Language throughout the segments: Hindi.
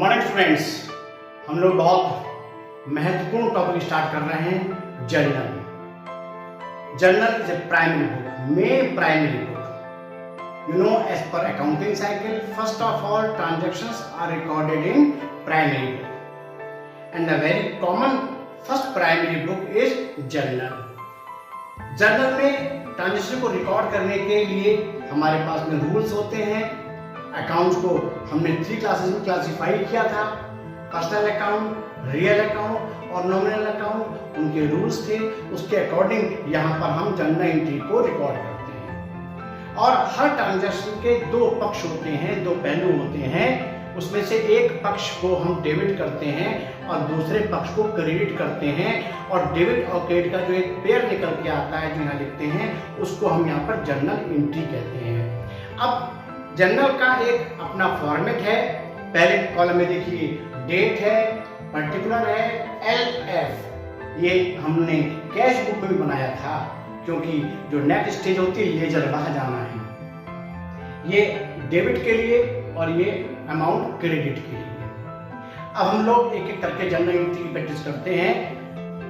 मॉर्निंग स्टूडेंट्स, हम लोग बहुत महत्वपूर्ण टॉपिक स्टार्ट कर रहे हैं। Journal is a primary book, main primary book. You know, as per accounting cycle, first of all transactions are recorded in primary book, and the very common first primary book is journal. Journal में ट्रांजेक्शन को रिकॉर्ड करने के लिए हमारे पास में रूल्स होते हैं। अकाउंट्स को हमने 3 क्लासेस में क्लासिफाई किया था: पर्सनल अकाउंट, रियल अकाउंट और नॉमिनल अकाउंट। उनके रूल्स थे, उसके अकॉर्डिंग यहाँ पर हम जर्नल एंट्री को रिकॉर्ड करते हैं। और हर ट्रांजेक्शन के 2 पक्ष होते हैं, 2 पहलू होते हैं। उसमें से एक पक्ष को हम डेबिट करते हैं और दूसरे पक्ष को क्रेडिट करते हैं। और डेबिट और क्रेडिट का जो एक पेयर निकल के आता है, जो यहाँ लिखते हैं, उसको हम यहाँ पर जर्नल एंट्री कहते हैं। अब जर्नल का एक अपना फॉर्मेट है। पहले कॉलम में देखिए डेट है, पर्टिकुलर है, LF। ये हमने कैश बुक में भी बनाया था, क्योंकि जो नेक्स्ट स्टेज होती है लेजर, वहां जाना है। ये डेबिट के लिए और ये अमाउंट क्रेडिट के लिए। अब हम लोग एक एक करके जर्नल एंट्री की प्रैक्टिस करते हैं।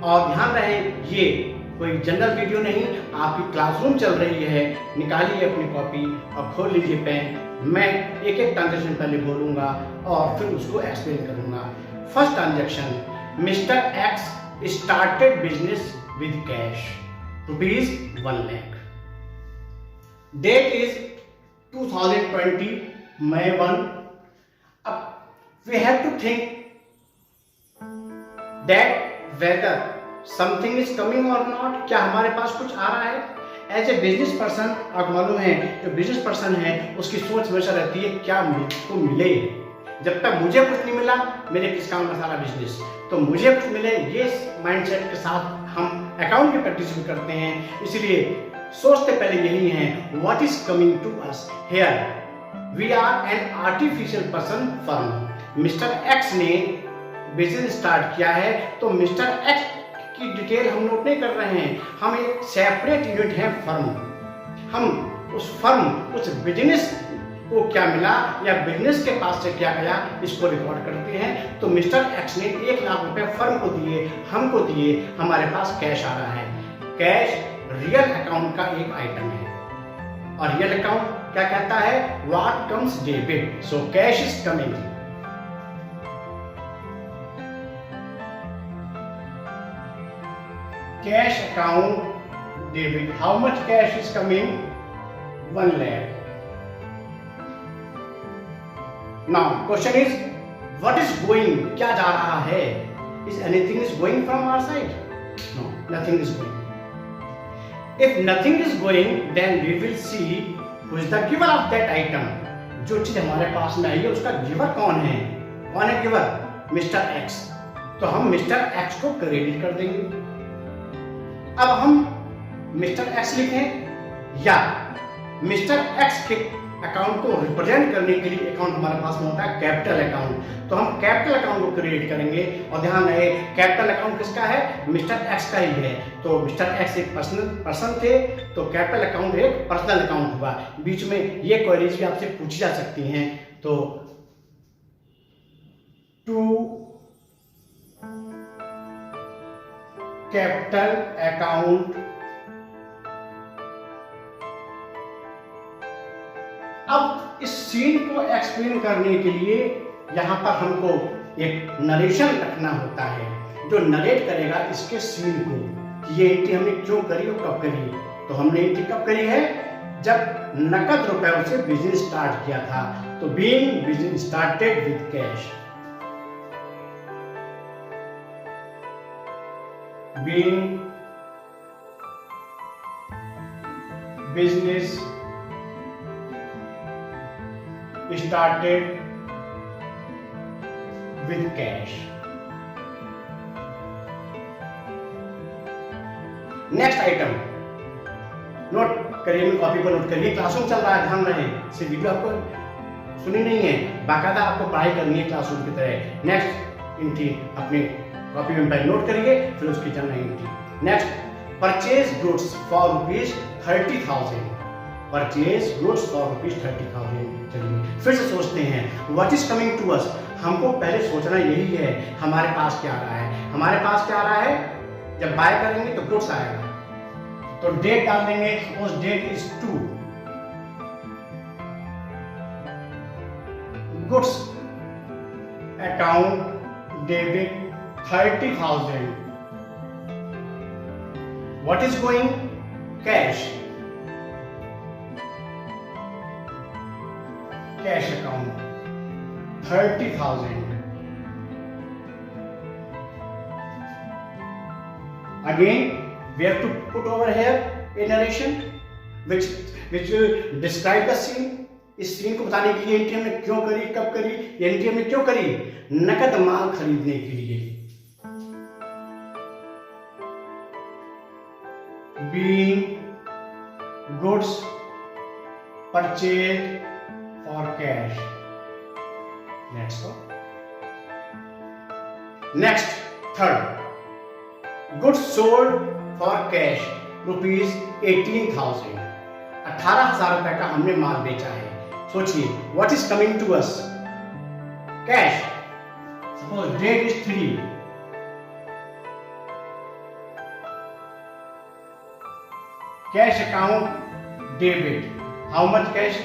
और ध्यान रहे, ये कोई जनरल वीडियो नहीं, आपकी क्लासरूम चल रही है। निकालिए अपनी कॉपी और खोल लीजिए पेन। मैं एक एक ट्रांजेक्शन पहले बोलूंगा और फिर उसको एक्सप्लेन करूंगा। First transaction, mister X started business with cash ₹1 lakh. Date is 2020 May 1। अब we have to think that whether something is coming or not. क्या हमारे पास कुछ आ रहा है? एज ए बिजनेस पर्सन, आपको मालूम है जो बिजनेस पर्सन है उसकी सोच हमेशा रहती है क्या मुझको मिले। जब तक मुझे कुछ नहीं मिला, मेरे किस काम का सारा बिजनेस, तो मुझे कुछ मिले, ये माइंडसेट के साथ हम अकाउंट की प्रैक्टिस भी करते हैं। इसलिए सोचते पहले यही है, what is coming to us here. We are an artificial person firm. Mister X ने बिजनेस स्टार्ट किया है, तो मिस्टर एक्स की डिटेल हम नोट नहीं कर रहे हैं। हम एक सेपरेट यूनिट है, फर्म। हम उस फर्म, उस बिजनेस को क्या मिला या बिजनेस के पास से क्या गया, इसको रिकॉर्ड करते हैं। तो मिस्टर एक्स ने 1 लाख रुपए फर्म को दिए, हमको दिए, हमारे पास कैश आ रहा है। कैश रियल अकाउंट का एक आइटम है। और रियल अकाउंट क्या कहता है? What comes debit, so cash is coming. Cash account debit. How much cash is coming? 1 lakh. Now question is, what is going? क्या जा रहा है? Is anything is going from our side? No, nothing is going. If nothing is going, then we will see who is the giver of that item. जो चीज हमारे पास में आई है उसका गिवर कौन है? कौन है गिवर? Mister x. तो हम मिस्टर एक्स को क्रेडिट कर देंगे। अब हम मिस्टर एक्स लिखें या मिस्टर एक्स के अकाउंट को रिप्रेजेंट करने के लिए अकाउंट हमारे पास में होता है कैपिटल अकाउंट, तो हम कैपिटल अकाउंट को क्रिएट करेंगे। और ध्यान रहे, कैपिटल अकाउंट किसका है? मिस्टर एक्स का ही है। तो मिस्टर एक्स एक पर्सन थे, तो कैपिटल अकाउंट एक पर्सनल अकाउंट हुआ। बीच में ये क्वेरीज भी आपसे पूछी जा सकती हैं। तो टू कैपिटल अकाउंट। अब इस सीन को एक्सप्लेन करने के लिए यहां पर हमको एक नरेशन रखना होता है, जो नरेट करेगा इसके सीन को कि ये एंट्री हमने क्यों करी और कब करी। तो हमने एंट्री कब करी है? जब नकद रुपयों से बिजनेस स्टार्ट किया था। तो being business started with cash, being business started with cash. Next item note करिए, कॉपी पर नोट करिए। क्लासरूम चल रहा है, ध्यान रहे, सिर्फ वीडियो आपको सुनी नहीं है, बाकायदा आपको पढ़ाई करनी है क्लासरूम की तरह। नेक्स्ट एंट्री अपने कॉपी में पहले नोट करिए, फिर उसकी journal entry. Next, purchase goods for ₹30,000। Purchase goods for ₹30,000। चलिए फिर से सोचते हैं what is coming to us. हमको पहले सोचना यही है हमारे पास क्या आ रहा है। हमारे पास क्या आ रहा है, जब बाय करेंगे तो गुड्स आएगा, तो डेट डाल देंगे, suppose date is 2, goods account debit 30,000, what is going, cash, cash account 30,000. Again, we have to put over here a narration which will describe the scene. इस सीन को बताने के लिए एंट्री हमने क्यों करी, कब करी, ये एंट्री हमने क्यों करी, नकद माल खरीदने के लिए। Being goods purchased for cash. Let's go. Next, third, goods sold for cash rupees 18,000. 18,000 रुपए का हमने माल बेचा है। सोचिए what is coming to us, cash, suppose date is 3, cash account debit, how much cash,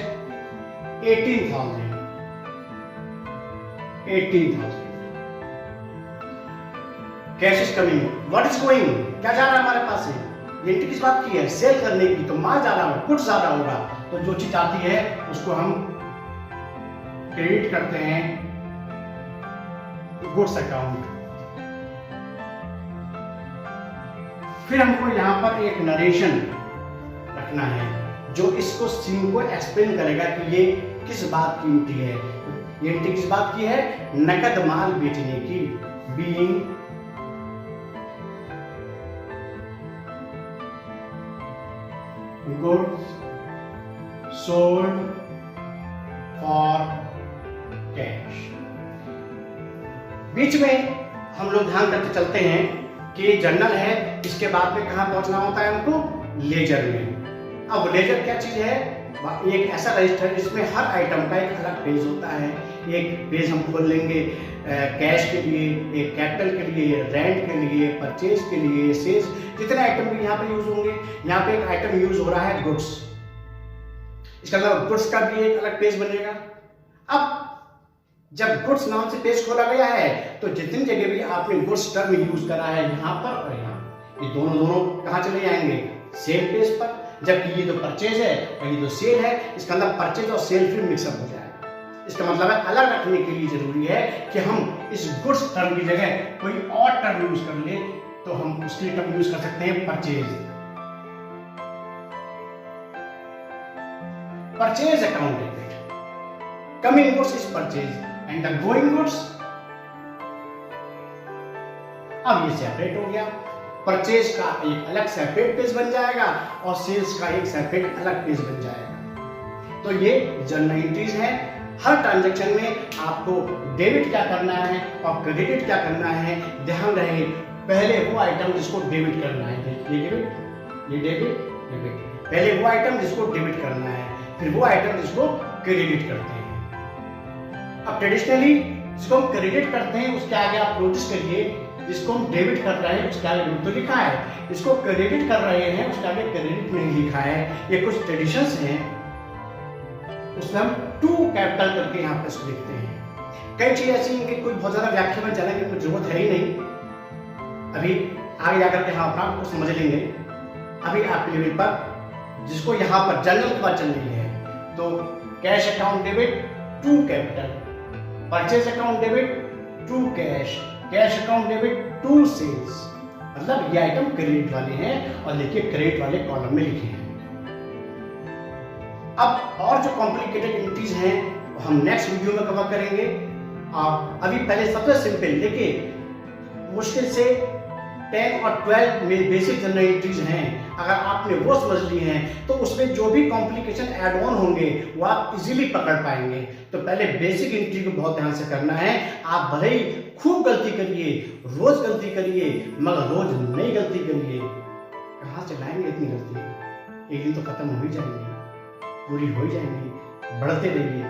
18,000. 18,000 cash is coming, what is going, क्या जा रहा है हमारे पास से, ये एंट्री किस बात की है, सेल करने की, तो माल ज्यादा होगा, कुछ ज्यादा होगा, तो जो चीज आती है उसको हम क्रेडिट करते हैं गुड्स अकाउंट। फिर हमको यहां पर एक नरेशन रखना है जो इसको सीन को एक्सप्लेन करेगा कि ये किस बात की एंट्री है। ये एंट्री किस बात की है, नकद माल बेचने की। Being goods sold for cash. बीच में हम लोग ध्यान रखते चलते हैं कि जर्नल है, इसके बाद में कहां पहुंचना होता है हमको, लेजर में। अब लेजर क्या चीज है, एक ऐसा रजिस्टर जिसमें हर आइटम का एक अलग पेज होता है। एक पेज हम खोल लेंगे कैश के लिए, एक कैपिटल के लिए, रेंट के लिए, परचेज के लिए, सेल्स, जितने आइटम भी यहाँ पे यूज होंगे। यहाँ पे एक आइटम यूज हो रहा है गुड्स, इसका मतलब गुड्स का भी एक अलग पेज बनेगा। अब जब गुड्स नाम से पेज खोला गया है तो जितनी जगह भी आपने गुड्स टर्म यूज करा है यहाँ पर और यहाँ, ये दोनों कहाँ चले जाएंगे, सेल पेज पर। जबकि ये जो परचेज है और ये जो सेल है, इसका मतलब परचेज और सेल फिर मिक्सअप हो जाएगा। इसका मतलब है अलग रखने के लिए जरूरी है कि हम इस गुड्स टर्म की जगह कोई और टर्म यूज कर ले, तो हम उसके लिए टर्म यूज कर सकते हैं purchase. Purchase account debit, coming goods is purchase and the going goods, अब ये सेपरेट हो गया। परचेज का एक अलग सेपरेट पेज बन जाएगा और सेल्स का एक सेपरेट अलग पेज बन जाएगा। तो ये जर्नल एंट्रीज है। हर ट्रांजैक्शन में आपको डेबिट क्या करना है और क्रेडिट क्या करना है, ध्यान रहे। पहले वो आइटम जिसको डेबिट करना है, ये डेबिट, ये डेबिट, डेबिट, पहले वो आइटम जिसको डेबिट करना है, फिर वो आइटम जिसको क्रेडिट करते हैं। अब ट्रेडिशनली जिसको हम क्रेडिट करते हैं उसके आगे आप नोटिस करिए, जिसको हम डेबिट कर रहे हैं उसके आगे डेबिट तो लिखा है, इसको क्रेडिट कर रहे हैं उसके आगे क्रेडिट नहीं लिखा है। ये कुछ ट्रेडिशंस हैं, उसमें हम टू कैपिटल करके यहाँ पे लिखते हैं। कई चीज ऐसी हैं कि कोई बहुत ज्यादा व्याख्या में जाने की कोई जरूरत है ही नहीं, अभी आगे जाकर के हम आपको समझ लेंगे। अभी आपके लेवल पर जिसको यहाँ पर जनरल की बात चल रही है, तो cash account debit to capital, purchase account debit to cash, cash account debit to sales, मतलब ये आइटम क्रेडिट वाले हैं और देखिए क्रेडिट वाले कॉलम में लिखे हैं। अब और जो कॉम्प्लिकेटेड एंट्रीज हैं वो हम नेक्स्ट वीडियो में कवर करेंगे। और अभी पहले सबसे सिंपल, देखिए मुश्किल से 10 और 12 में बेसिक जनरल एंट्रीज हैं, अगर आपने वो समझ ली हैं तो उसमें जो भी कॉम्प्लिकेशन ऐड ऑन होंगे वो आप इजीली पकड़ पाएंगे। तो पहले बेसिक एंट्री को बहुत ध्यान से करना है। आप भले ही खूब गलती करिए, रोज गलती करिए, मगर रोज नई गलती करिए। कहाँ से लाएंगे इतनी गलती, एक दिन तो खत्म हो ही जाएंगे, पूरी हो ही जाएंगी। बढ़ते रहिए,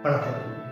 पढ़ते रहूँगा।